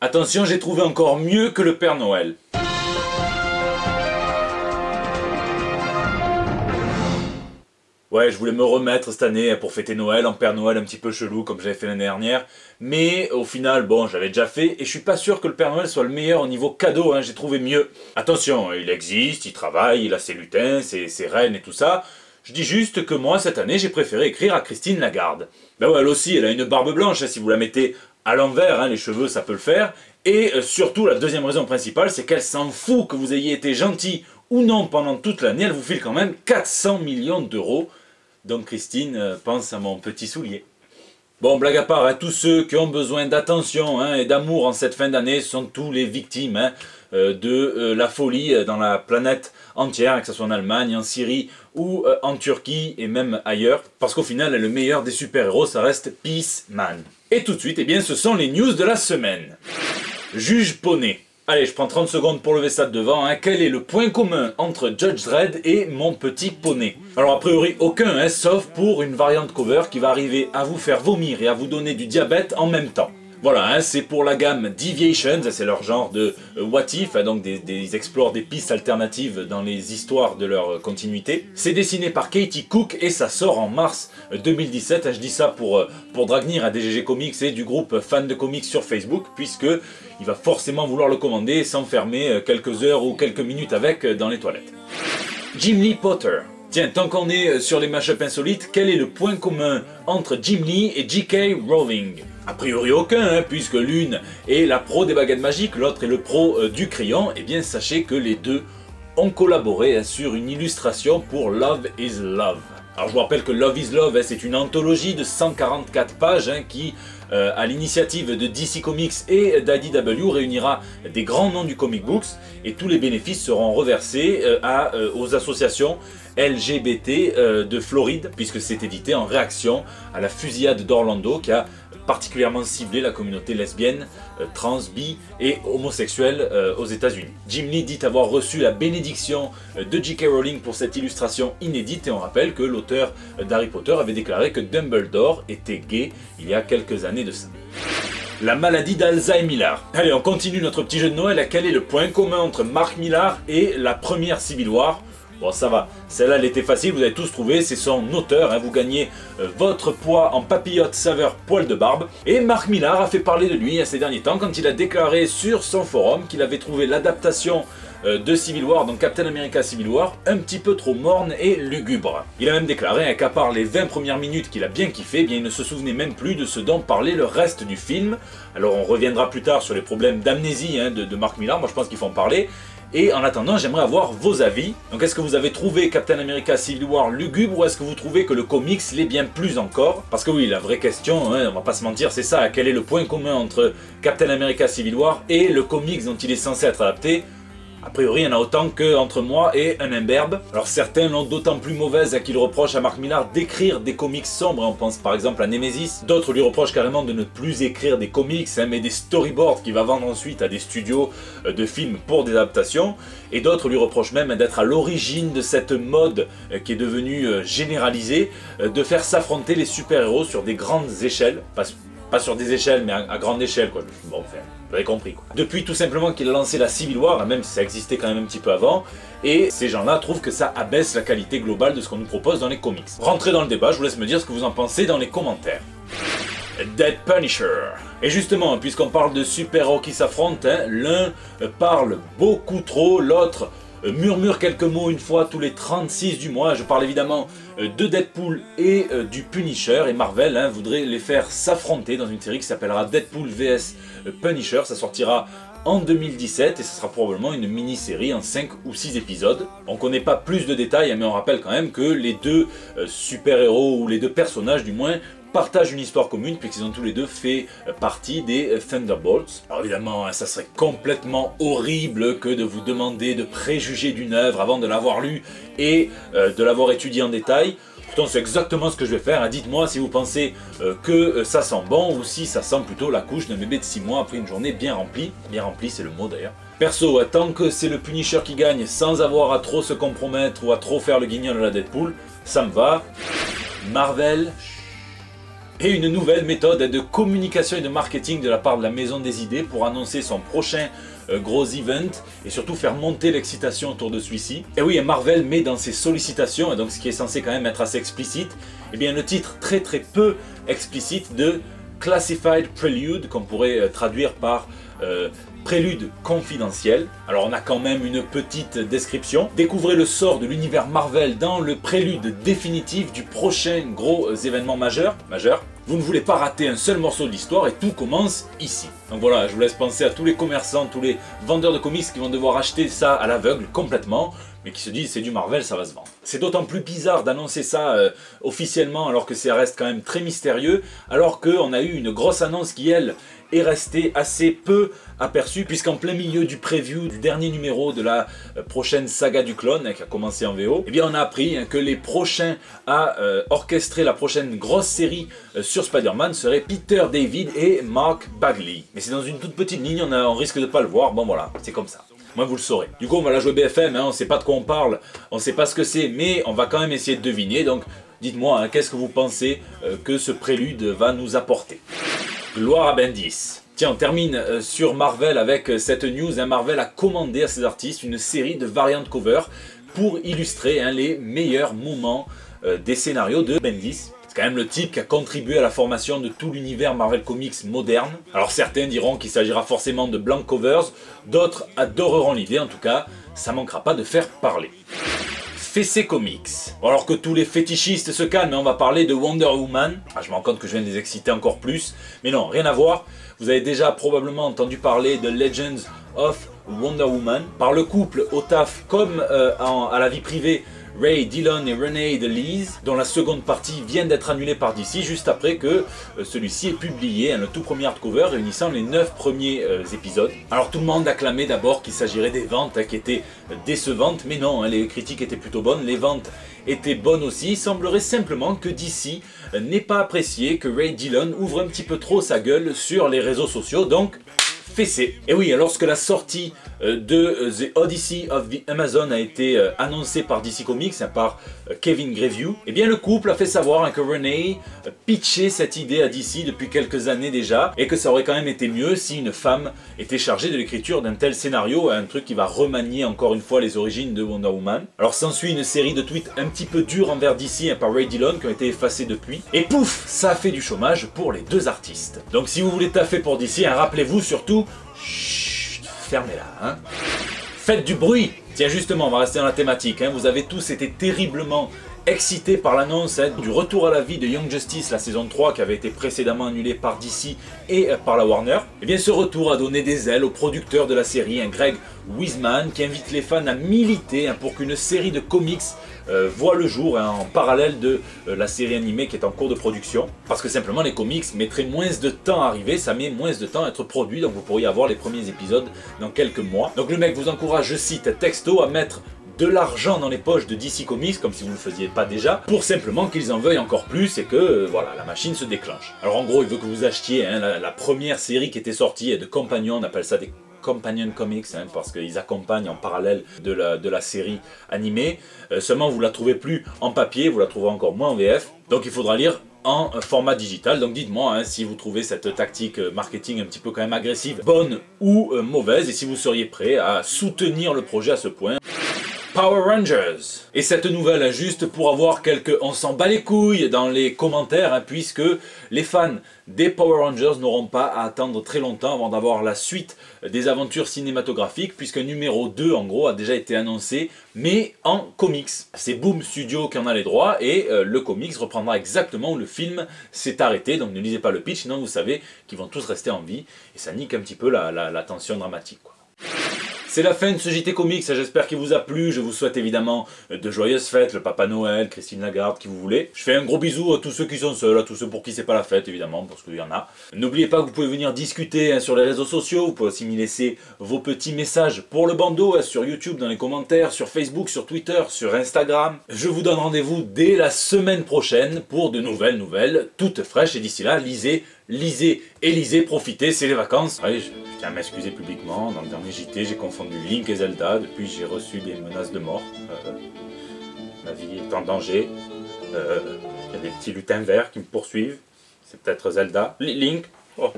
Attention, j'ai trouvé encore mieux que le Père Noël. Ouais, je voulais me remettre cette année pour fêter Noël en Père Noël un petit peu chelou comme j'avais fait l'année dernière. Mais au final, bon, j'avais déjà fait et je suis pas sûr que le Père Noël soit le meilleur au niveau cadeau, hein, j'ai trouvé mieux. Attention, il existe, il travaille, il a ses lutins, ses reines et tout ça. Je dis juste que moi, cette année, j'ai préféré écrire à Christine Lagarde. Ben ouais, elle aussi, elle a une barbe blanche, hein, si vous la mettez à l'envers, hein, les cheveux, ça peut le faire. Et surtout, la deuxième raison principale, c'est qu'elle s'en fout que vous ayez été gentil ou non pendant toute l'année, elle vous file quand même 400 millions d'euros. Donc Christine pense à mon petit soulier. Bon, blague à part, hein, tous ceux qui ont besoin d'attention hein, et d'amour en cette fin d'année sont tous les victimes hein, de la folie dans la planète entière, que ce soit en Allemagne, en Syrie ou en Turquie et même ailleurs. Parce qu'au final, le meilleur des super-héros, ça reste Peaceman. Et tout de suite, eh bien, ce sont les news de la semaine. Juge Poney. Allez, je prends 30 secondes pour lever ça de devant. Hein. Quel est le point commun entre Judge Dredd et mon petit poney? Alors a priori aucun, hein, sauf pour une variante cover qui va arriver à vous faire vomir et à vous donner du diabète en même temps. Voilà, hein, c'est pour la gamme Deviations, c'est leur genre de what if, hein, donc des explorent des pistes alternatives dans les histoires de leur continuité. C'est dessiné par Katie Cook et ça sort en mars 2017. Hein, je dis ça pour Dragnir à DGG Comics et du groupe Fans de Comics sur Facebook, puisque il va forcément vouloir le commander et s'enfermer quelques heures ou quelques minutes avec dans les toilettes. Jim Lee Potter. Tiens, tant qu'on est sur les mashups insolites, quel est le point commun entre Jim Lee et J.K. Rowling? A priori aucun, hein, puisque l'une est la pro des baguettes magiques, l'autre est le pro du crayon. Eh bien, sachez que les deux ont collaboré hein, sur une illustration pour Love is Love. Alors je vous rappelle que Love is Love, hein, c'est une anthologie de 144 pages hein, qui, à l'initiative de DC Comics et d'IDW, réunira des grands noms du comic books et tous les bénéfices seront reversés aux associations LGBT de Floride, puisque c'est édité en réaction à la fusillade d'Orlando qui a particulièrement ciblé la communauté lesbienne, trans, bi et homosexuelle aux États-Unis. Jim Lee dit avoir reçu la bénédiction de J.K. Rowling pour cette illustration inédite et on rappelle que l'auteur d'Harry Potter avait déclaré que Dumbledore était gay il y a quelques années de ça. La maladie d'Alzheimer. Allez, on continue notre petit jeu de Noël. Quel est le point commun entre Mark Millar et la première Civil War? Bon, ça va, celle-là elle était facile, vous avez tous trouvé, c'est son auteur, hein, vous gagnez votre poids en papillote saveur poil de barbe. Et Mark Millar a fait parler de lui ces derniers temps quand il a déclaré sur son forum qu'il avait trouvé l'adaptation de Civil War, donc Captain America Civil War, un petit peu trop morne et lugubre. Il a même déclaré qu'à part les 20 premières minutes qu'il a bien kiffé, eh bien, il ne se souvenait même plus de ce dont parlait le reste du film. Alors on reviendra plus tard sur les problèmes d'amnésie hein, de Mark Millar, moi je pense qu'il faut en parler. Et en attendant, j'aimerais avoir vos avis. Donc est-ce que vous avez trouvé Captain America Civil War lugubre ou est-ce que vous trouvez que le comics l'est bien plus encore? Parce que oui, la vraie question, hein, on va pas se mentir, c'est ça. Quel est le point commun entre Captain America Civil War et le comics dont il est censé être adapté? A priori, il y en a autant qu'entre moi et un imberbe. Alors certains l'ont d'autant plus mauvaise qu'ils reprochent à Mark Millar d'écrire des comics sombres. On pense par exemple à Nemesis. D'autres lui reprochent carrément de ne plus écrire des comics, hein, mais des storyboards qu'il va vendre ensuite à des studios de films pour des adaptations. Et d'autres lui reprochent même d'être à l'origine de cette mode qui est devenue généralisée, de faire s'affronter les super-héros sur des grandes échelles. Pas sur des échelles, mais à grande échelle, quoi. Bon, enfin, vous avez compris, quoi. Depuis tout simplement qu'il a lancé la Civil War, même si ça existait quand même un petit peu avant, et ces gens-là trouvent que ça abaisse la qualité globale de ce qu'on nous propose dans les comics. Rentrez dans le débat, je vous laisse me dire ce que vous en pensez dans les commentaires. Dead Punisher. Et justement, puisqu'on parle de super-héros qui s'affrontent, hein, l'un parle beaucoup trop, l'autre murmure quelques mots une fois tous les 36 du mois. Je parle évidemment de Deadpool et du Punisher, et Marvel hein, voudrait les faire s'affronter dans une série qui s'appellera Deadpool vs Punisher. Ça sortira en 2017 et ce sera probablement une mini-série en 5 ou 6 épisodes. On connaît pas plus de détails, mais on rappelle quand même que les deux super-héros, ou les deux personnages du moins, partagent une histoire commune puisqu'ils ont tous les deux fait partie des Thunderbolts. Alors évidemment, ça serait complètement horrible que de vous demander de préjuger d'une œuvre avant de l'avoir lue et de l'avoir étudiée en détail. Pourtant c'est exactement ce que je vais faire, hein. Dites-moi si vous pensez que ça sent bon ou si ça sent plutôt la couche d'un bébé de 6 mois après une journée bien remplie. Bien remplie, c'est le mot d'ailleurs. Perso, tant que c'est le Punisher qui gagne sans avoir à trop se compromettre ou à trop faire le guignol à la Deadpool, ça me va. Marvel... Et une nouvelle méthode de communication et de marketing de la part de la Maison des Idées pour annoncer son prochain gros event et surtout faire monter l'excitation autour de celui-ci. Et oui, Marvel met dans ses sollicitations, et donc ce qui est censé quand même être assez explicite, eh bien le titre très peu explicite de Classified Prelude, qu'on pourrait traduire par prélude confidentiel. Alors on a quand même une petite description. Découvrez le sort de l'univers Marvel dans le prélude définitif du prochain gros événement majeur. Vous ne voulez pas rater un seul morceau de l'histoire et tout commence ici. Donc voilà, je vous laisse penser à tous les commerçants, tous les vendeurs de comics qui vont devoir acheter ça à l'aveugle complètement, mais qui se disent c'est du Marvel, ça va se vendre. C'est d'autant plus bizarre d'annoncer ça officiellement alors que ça reste quand même très mystérieux, alors qu'on a eu une grosse annonce qui elle est restée assez peu aperçue, puisqu'en plein milieu du preview du dernier numéro de la prochaine saga du clone qui a commencé en VO, eh bien on a appris que les prochains à orchestrer la prochaine grosse série sur Spider-Man seraient Peter David et Mark Bagley. Mais c'est dans une toute petite ligne, on risque de pas le voir, bon voilà, c'est comme ça. Moi vous le saurez. Du coup on va la jouer BFM, on sait pas de quoi on parle, on sait pas ce que c'est, mais on va quand même essayer de deviner, donc dites-moi qu'est-ce que vous pensez que ce prélude va nous apporter. Gloire à Bendis. Tiens, on termine sur Marvel avec cette news. Marvel a commandé à ses artistes une série de variant cover pour illustrer les meilleurs moments des scénarios de Bendis. C'est quand même le type qui a contribué à la formation de tout l'univers Marvel Comics moderne. Alors certains diront qu'il s'agira forcément de blank covers, d'autres adoreront l'idée, en tout cas, ça manquera pas de faire parler. Fessé Comics. Alors que tous les fétichistes se calment, on va parler de Wonder Woman. Je me rends compte que je viens de les exciter encore plus, mais non, rien à voir. Vous avez déjà probablement entendu parler de Legends of Wonder Woman. Par le couple au taf comme à la vie privée, Ray Dillon et Renee DeLise, dont la seconde partie vient d'être annulée par DC juste après que celui-ci ait publié le tout premier hardcover réunissant les 9 premiers épisodes. Alors tout le monde acclamait d'abord qu'il s'agirait des ventes qui étaient décevantes, mais non, les critiques étaient plutôt bonnes, les ventes étaient bonnes aussi. Il semblerait simplement que DC n'ait pas apprécié que Ray Dillon ouvre un petit peu trop sa gueule sur les réseaux sociaux, donc fessé. Et oui, lorsque la sortie de The Odyssey of the Amazon a été annoncée par DC Comics, par Kevin Grevioux, eh bien le couple a fait savoir que Renee pitchait cette idée à DC depuis quelques années déjà, et que ça aurait quand même été mieux si une femme était chargée de l'écriture d'un tel scénario, un truc qui va remanier encore une fois les origines de Wonder Woman. Alors s'ensuit une série de tweets un petit peu durs envers DC par Ray Dillon qui ont été effacés depuis, et pouf, ça a fait du chômage pour les deux artistes. Donc si vous voulez taffer pour DC, rappelez-vous surtout, chut, fermez-la, Faites du bruit. Tiens justement, on va rester dans la thématique, vous avez tous été terriblement excités par l'annonce du retour à la vie de Young Justice, la saison 3 qui avait été précédemment annulée par DC et par la Warner. Et bien ce retour a donné des ailes au producteur de la série, Greg Weisman, qui invite les fans à militer pour qu'une série de comics voit le jour en parallèle de la série animée qui est en cours de production. Parce que simplement les comics mettraient moins de temps à arriver, ça met moins de temps à être produit, donc vous pourriez avoir les premiers épisodes dans quelques mois. Donc le mec vous encourage, je cite, texto, à mettre de l'argent dans les poches de DC Comics, comme si vous ne le faisiez pas déjà, pour simplement qu'ils en veuillent encore plus et que voilà, la machine se déclenche. Alors en gros, il veut que vous achetiez la première série qui était sortie de Companion, on appelle ça des Companion Comics, parce qu'ils accompagnent en parallèle de la série animée. Seulement vous la trouvez plus en papier, vous la trouverez encore moins en VF, donc il faudra lire en format digital. Donc dites-moi si vous trouvez cette tactique marketing un petit peu quand même agressive, bonne ou mauvaise, et si vous seriez prêt à soutenir le projet à ce point. Power Rangers. Et cette nouvelle, juste pour avoir quelques on s'en bat les couilles dans les commentaires, puisque les fans des Power Rangers n'auront pas à attendre très longtemps avant d'avoir la suite des aventures cinématographiques, puisque numéro 2 en gros a déjà été annoncé, mais en comics. C'est Boom Studio qui en a les droits, et le comics reprendra exactement où le film s'est arrêté, donc ne lisez pas le pitch, sinon vous savez qu'ils vont tous rester en vie, et ça nique un petit peu la tension dramatique, quoi. C'est la fin de ce JT Comics, j'espère qu'il vous a plu, je vous souhaite évidemment de joyeuses fêtes, le Papa Noël, Christine Lagarde, qui vous voulez. Je fais un gros bisou à tous ceux qui sont seuls, à tous ceux pour qui c'est pas la fête évidemment, parce qu'il y en a. N'oubliez pas que vous pouvez venir discuter sur les réseaux sociaux, vous pouvez aussi m'y laisser vos petits messages pour le bandeau, sur YouTube, dans les commentaires, sur Facebook, sur Twitter, sur Instagram. Je vous donne rendez-vous dès la semaine prochaine pour de nouvelles nouvelles, toutes fraîches, et d'ici là, lisez et lisez, profitez, c'est les vacances. Oui, je tiens à m'excuser publiquement, dans le dernier JT j'ai confondu Link et Zelda, depuis j'ai reçu des menaces de mort. Ma vie est en danger, il y a des petits lutins verts qui me poursuivent, C'est peut-être Zelda. Link. Oh.